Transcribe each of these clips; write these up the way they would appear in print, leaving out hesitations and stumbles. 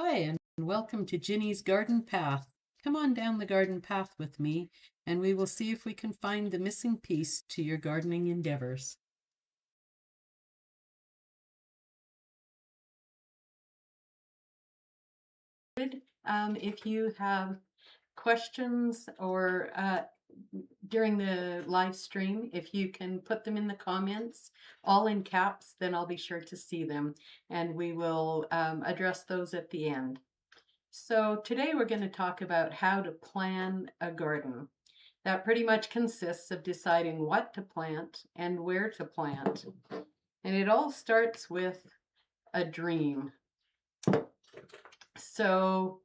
Hi, and welcome to Ginny's Garden Path. Come on down the garden path with me, and we will see if we can find the missing piece to your gardening endeavors. If you have questions or during the live stream, if you can put them in the comments, all in caps, then I'll be sure to see them, and we will address those at the end. So today we're going to talk about how to plan a garden. That pretty much consists of deciding what to plant and where to plant. And it all starts with a dream. So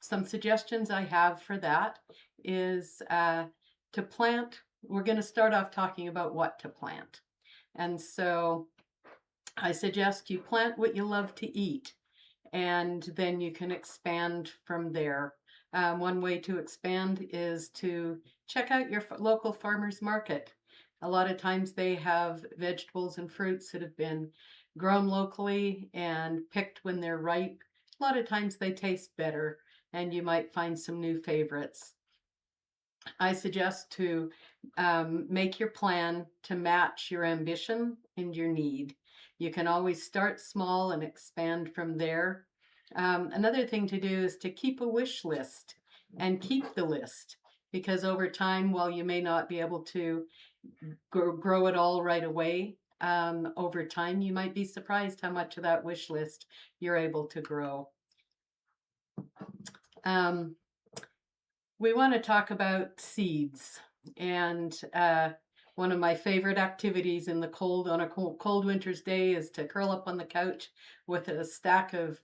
some suggestions I have for that is to plant. We're going to start off talking about what to plant. And so I suggest you plant what you love to eat, and then you can expand from there. One way to expand is to check out your local farmer's market. A lot of times they have vegetables and fruits that have been grown locally and picked when they're ripe. A lot of times they taste better, and you might find some new favorites. I suggest to make your plan to match your ambition and your need. You can always start small and expand from there. Another thing to do is to keep a wish list and keep the list, because over time, while you may not be able to grow it all right away, over time you might be surprised how much of that wish list you're able to grow. We want to talk about seeds, and one of my favorite activities in the on a cold winter's day is to curl up on the couch with a stack of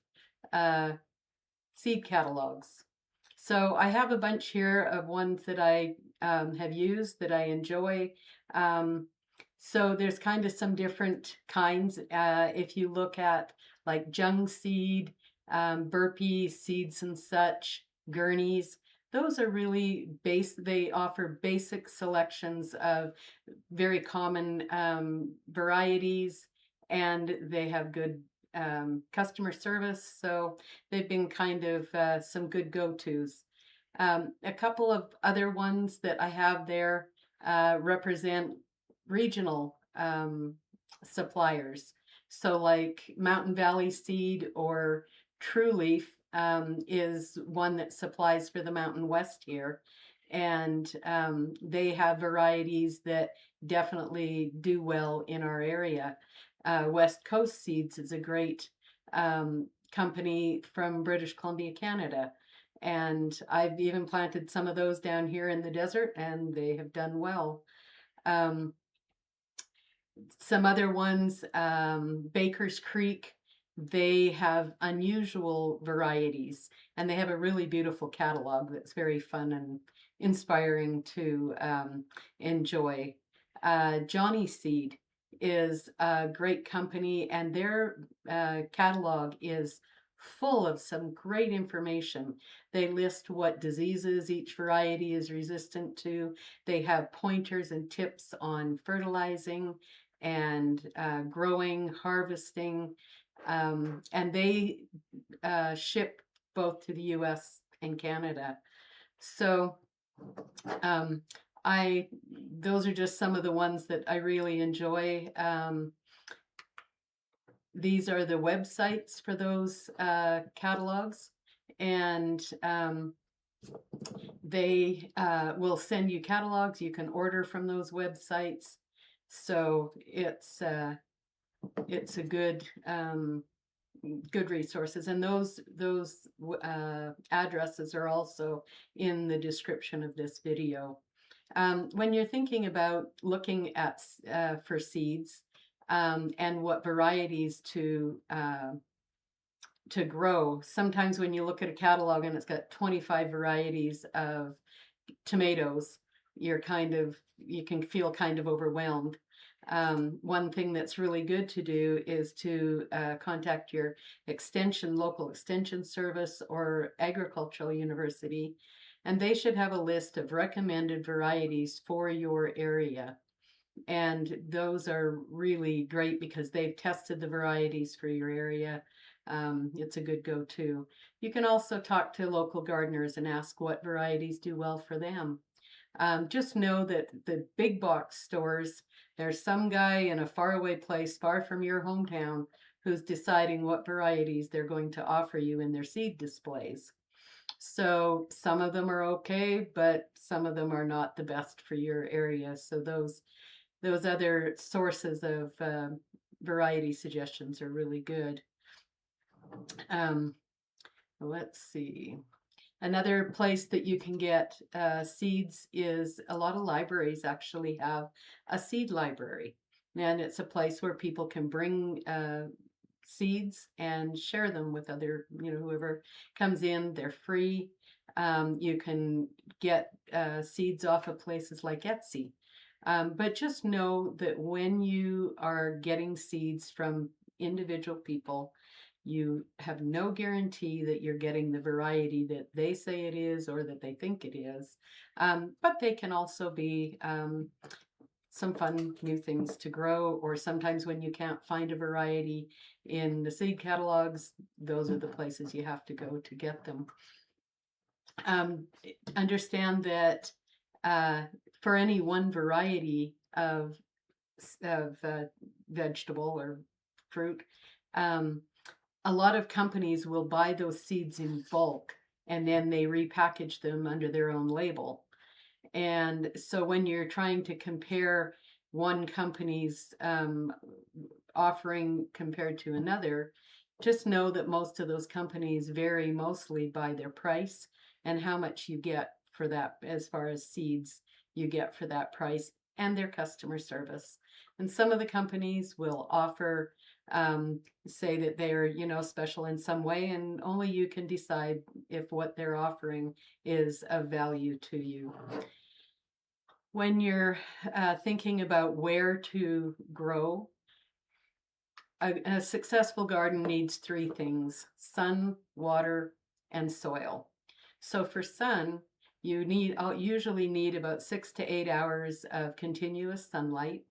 seed catalogs. So I have a bunch here of ones that I have used that I enjoy. So there's kind of some different kinds. If you look at like Jung seed, burpee seeds and such, gurneys, those are really they offer basic selections of very common varieties, and they have good customer service. So they've been kind of some good go-tos. A couple of other ones that I have there represent regional suppliers. So like Mountain Valley Seed or True Leaf is one that supplies for the Mountain West here. And they have varieties that definitely do well in our area. West Coast Seeds is a great company from British Columbia, Canada. And I've even planted some of those down here in the desert, and they have done well. Some other ones, Baker's Creek, they have unusual varieties, and they have a really beautiful catalog that's very fun and inspiring to enjoy. Johnny Seed is a great company, and their catalog is full of some great information. They list what diseases each variety is resistant to. They have pointers and tips on fertilizing and growing, harvesting, and they ship both to the US and Canada. So those are just some of the ones that I really enjoy. These are the websites for those catalogs, and they will send you catalogs. You can order from those websites. So it's a good good resources, and those addresses are also in the description of this video. When you're thinking about looking at for seeds and what varieties to grow, sometimes when you look at a catalog and it's got 25 varieties of tomatoes, you can feel kind of overwhelmed. One thing that's really good to do is to contact your local extension service or agricultural university, and they should have a list of recommended varieties for your area. And those are really great because they've tested the varieties for your area. It's a good go-to. You can also talk to local gardeners and ask what varieties do well for them. Just know that the big box stores, there's some guy in a faraway place far from your hometown who's deciding what varieties they're going to offer you in their seed displays. So some of them are okay, but some of them are not the best for your area. So those other sources of variety suggestions are really good. Um, let's see. Another place that you can get seeds is a lot of libraries actually have a seed library. And it's a place where people can bring seeds and share them with other, whoever comes in. They're free. You can get seeds off of places like Etsy. But just know that when you are getting seeds from individual people, you have no guarantee that you're getting the variety that they say it is or that they think it is. But they can also be some fun new things to grow, or sometimes when you can't find a variety in the seed catalogs, those are the places you have to go to get them. Understand that for any one variety of vegetable or fruit, a lot of companies will buy those seeds in bulk and then they repackage them under their own label. And so when you're trying to compare one company's offering compared to another, just know that most of those companies vary mostly by their price and how much you get for that, as far as seeds you get for that price, and their customer service. And some of the companies will offer, say that they're, special in some way, and only you can decide if what they're offering is of value to you. When you're thinking about where to grow, a successful garden needs three things: sun, water, and soil. So for sun, you usually need about 6 to 8 hours of continuous sunlight.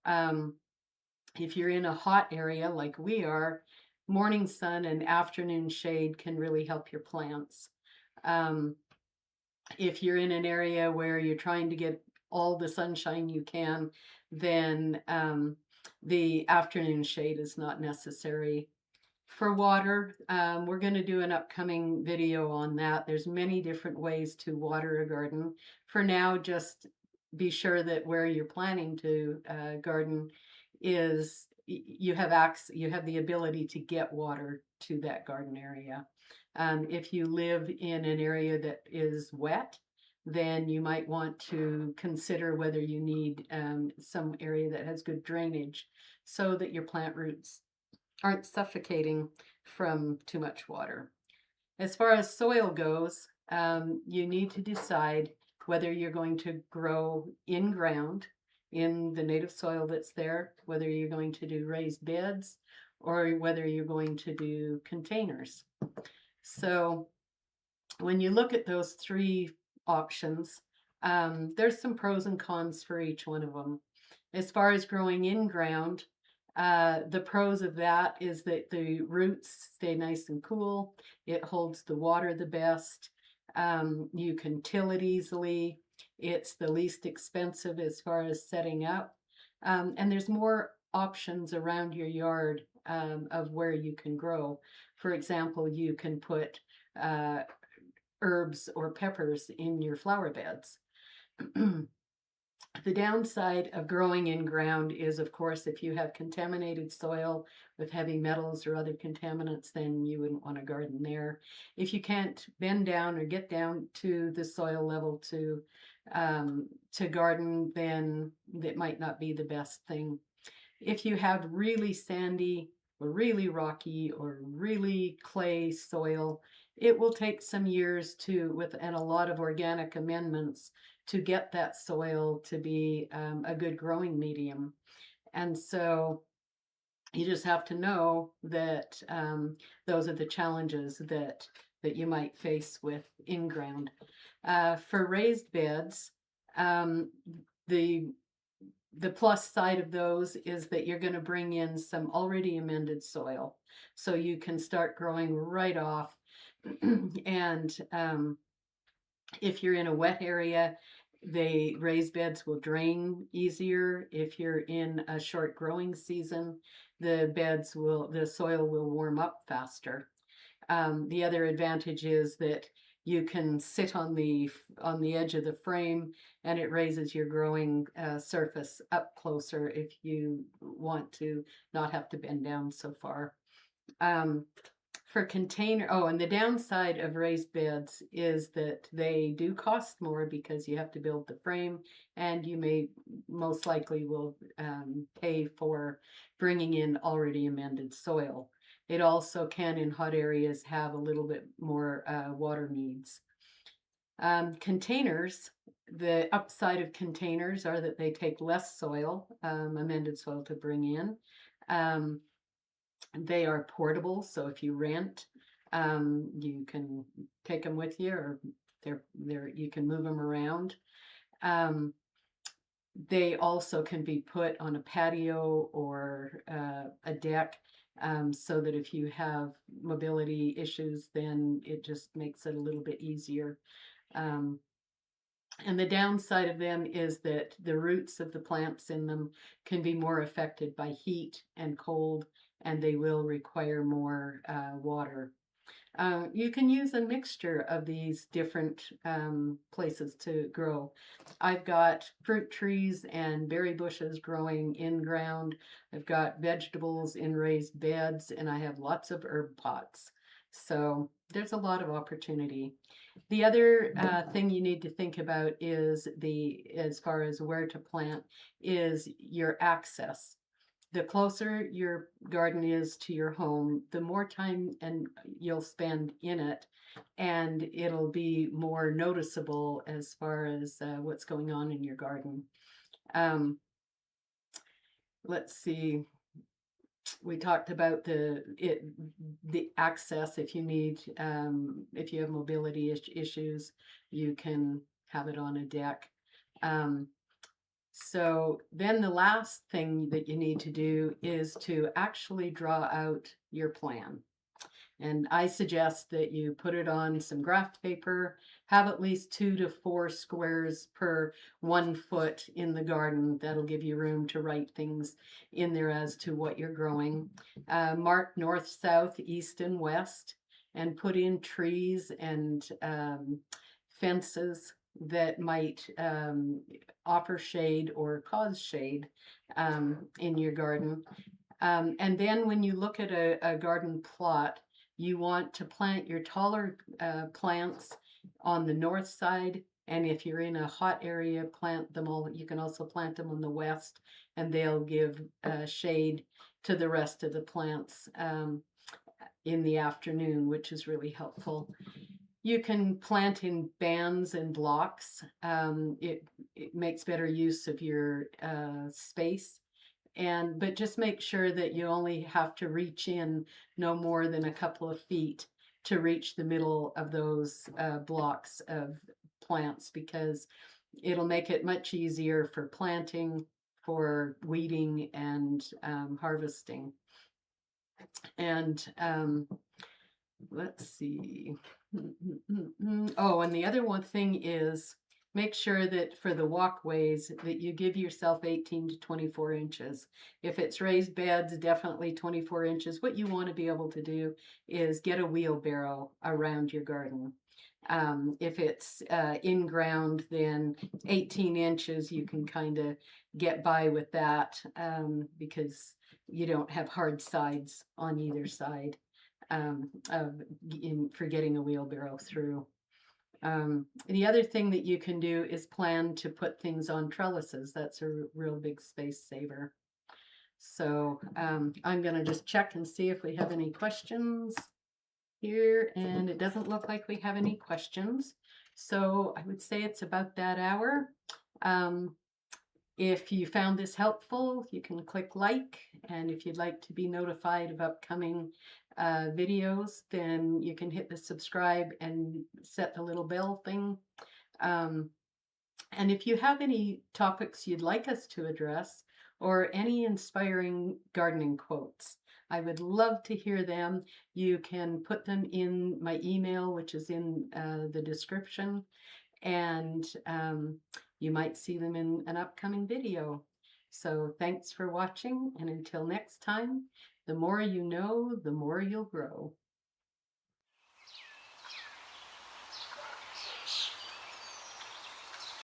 If you're in a hot area like we are, morning sun and afternoon shade can really help your plants. If you're in an area where you're trying to get all the sunshine you can, then the afternoon shade is not necessary. For water, we're going to do an upcoming video on that. There's many different ways to water a garden. For now, just be sure that where you're planning to garden is you have the ability to get water to that garden area. If you live in an area that is wet, then you might want to consider whether you need some area that has good drainage so that your plant roots aren't suffocating from too much water. As far as soil goes, you need to decide whether you're going to grow in ground in the native soil that's there, whether you're going to do raised beds, or whether you're going to do containers. So when you look at those three options, there's some pros and cons for each one of them. As far as growing in ground, the pros of that is that the roots stay nice and cool. It holds the water the best. You can till it easily. It's the least expensive as far as setting up. And there's more options around your yard of where you can grow. For example, you can put herbs or peppers in your flower beds. The downside of growing in ground is, of course, if you have contaminated soil with heavy metals or other contaminants, then you wouldn't want to garden there. If you can't bend down or get down to the soil level to garden, then that might not be the best thing. If you have really sandy or really rocky or really clay soil, it will take some years and a lot of organic amendments to get that soil to be a good growing medium. And so you just have to know that those are the challenges that you might face with in-ground. For raised beds, the the plus side of those is that you're going to bring in some already amended soil, so you can start growing right off. And if you're in a wet area, the raised beds will drain easier. If you're in a short growing season, the soil will warm up faster. The other advantage is that you can sit on the edge of the frame, and it raises your growing surface up closer if you want to not have to bend down so far. Um, for container, oh, and the downside of raised beds is that they do cost more because you have to build the frame, and you may most likely will pay for bringing in already amended soil. It also can, in hot areas, have a little bit more water needs. Containers, the upside of containers are that they take less soil, amended soil, to bring in. They are portable, so if you rent, you can take them with you, or you can move them around. They also can be put on a patio or a deck, so that if you have mobility issues, then it just makes it a little bit easier. And the downside of them is that the roots of the plants in them can be more affected by heat and cold, and they will require more water. You can use a mixture of these different places to grow. I've got fruit trees and berry bushes growing in ground. I've got vegetables in raised beds, and I have lots of herb pots. So there's a lot of opportunity. The other thing you need to think about is as far as where to plant, is your access. The closer your garden is to your home, the more time and you'll spend in it, and it'll be more noticeable as far as what's going on in your garden. Let's see. We talked about the access. If you need, if you have mobility issues, you can have it on a deck. So then the last thing that you need to do is to actually draw out your plan. And I suggest that you put it on some graph paper, have at least 2 to 4 squares per 1 foot in the garden. That'll give you room to write things in there as to what you're growing. Mark north, south, east, and west, and put in trees and fences that might offer shade or cause shade in your garden. And then when you look at a garden plot, you want to plant your taller plants on the north side. And if you're in a hot area, plant them all. You can also plant them on the west, and they'll give shade to the rest of the plants in the afternoon, which is really helpful. You can plant in bands and blocks. It makes better use of your space. But just make sure that you only have to reach in no more than a couple of feet to reach the middle of those blocks of plants, because it'll make it much easier for planting, for weeding, and harvesting. And let's see. Oh, and the other one thing is, make sure that for the walkways that you give yourself 18 to 24 inches. If it's raised beds, definitely 24 inches. What you want to be able to do is get a wheelbarrow around your garden. If it's in ground, then 18 inches, you can kind of get by with that, because you don't have hard sides on either side for getting a wheelbarrow through. The other thing that you can do is plan to put things on trellises. That's a real big space saver. So I'm going to just check and see if we have any questions here, and it doesn't look like we have any questions. So I would say it's about that hour. If you found this helpful, you can click like, and if you'd like to be notified of upcoming videos, then you can hit the subscribe and set the little bell thing. And if you have any topics you'd like us to address or any inspiring gardening quotes, I would love to hear them. You can put them in my email, which is in the description, and you might see them in an upcoming video. So thanks for watching, and until next time, the more you know, the more you'll grow.